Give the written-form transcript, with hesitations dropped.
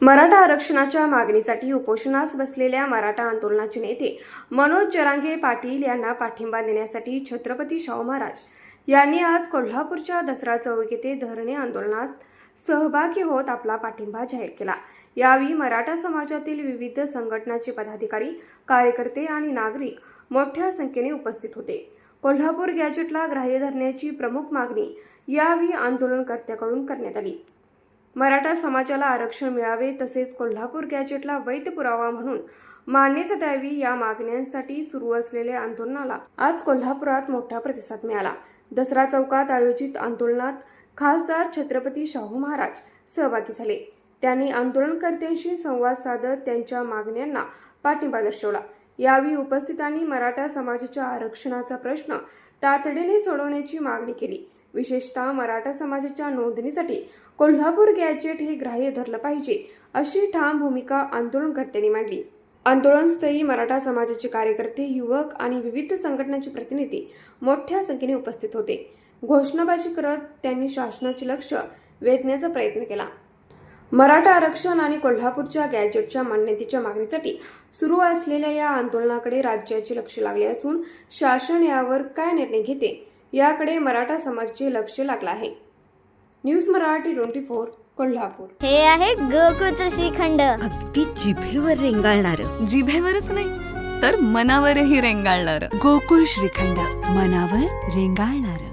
मराठा आरक्षणाच्या मागणीसाठी उपोषणास बसलेल्या मराठा आंदोलनाचे नेते मनोज जरांगे पाटील यांना पाठिंबा देण्यासाठी छत्रपती शाहू महाराज यांनी आज कोल्हापूरच्या दसरा चौक येथे धरणे आंदोलनात सहभागी होत आपला पाठिंबा जाहीर केला। यावेळी मराठा समाजातील विविध संघटनांचे पदाधिकारी, कार्यकर्ते आणि नागरिक मोठ्या संख्येने उपस्थित होते। कोल्हापूर गॅजेटला ग्राह्य धरण्याची प्रमुख मागणी यावेळी आंदोलनकर्त्यांकडून करण्यात आली। मराठा समाजाला आरक्षण मिळावे तसेच कोल्हापूर गॅजेटला वैध पुरावा म्हणून मान्यता द्यावी या मागण्यांसाठी सुरू असलेल्या आंदोलनाला आज कोल्हापुरात मोठा प्रतिसाद मिळाला। दसरा चौकात आयोजित आंदोलनात खासदार छत्रपती शाहू महाराज सहभागी झाले। त्यांनी आंदोलनकर्त्यांशी संवाद साधत त्यांच्या मागण्यांना पाठिंबा दर्शवला। यावेळी उपस्थितांनी मराठा समाजाच्या आरक्षणाचा प्रश्न तातडीने सोडवण्याची मागणी केली। विशेषतः मराठा समाजाच्या नोंदणीसाठी कोल्हापूर गॅजेट हे ग्राह्य धरलं पाहिजे अशी ठाम भूमिका आंदोलनकर्त्यांनी मांडली। आंदोलनस्थळी मराठा समाजाचे कार्यकर्ते, युवक आणि विविध संघटनांचे प्रतिनिधी मोठ्या संख्येने उपस्थित होते। घोषणाबाजी करत त्यांनी शासनाचे लक्ष वेधण्याचा प्रयत्न केला। मराठा आरक्षण आणि कोल्हापूरच्या गॅजेटच्या मान्यतेच्या मागणीसाठी सुरू असलेल्या या आंदोलनाकडे राज्याचे लक्ष लागले असून शासन यावर काय निर्णय घेते याकडे मराठा समाजाचे लक्ष लागले आहे। न्यूज मराठी 24 कोल्हापूर। हे आहे गोकुळचं श्रीखंड, अगदी जिभेवर रेंगाळणार, जिभेवरच नाही तर मनावरही रेंगाळणार गोकुळ श्रीखंड, मनावर रेंगाळणार।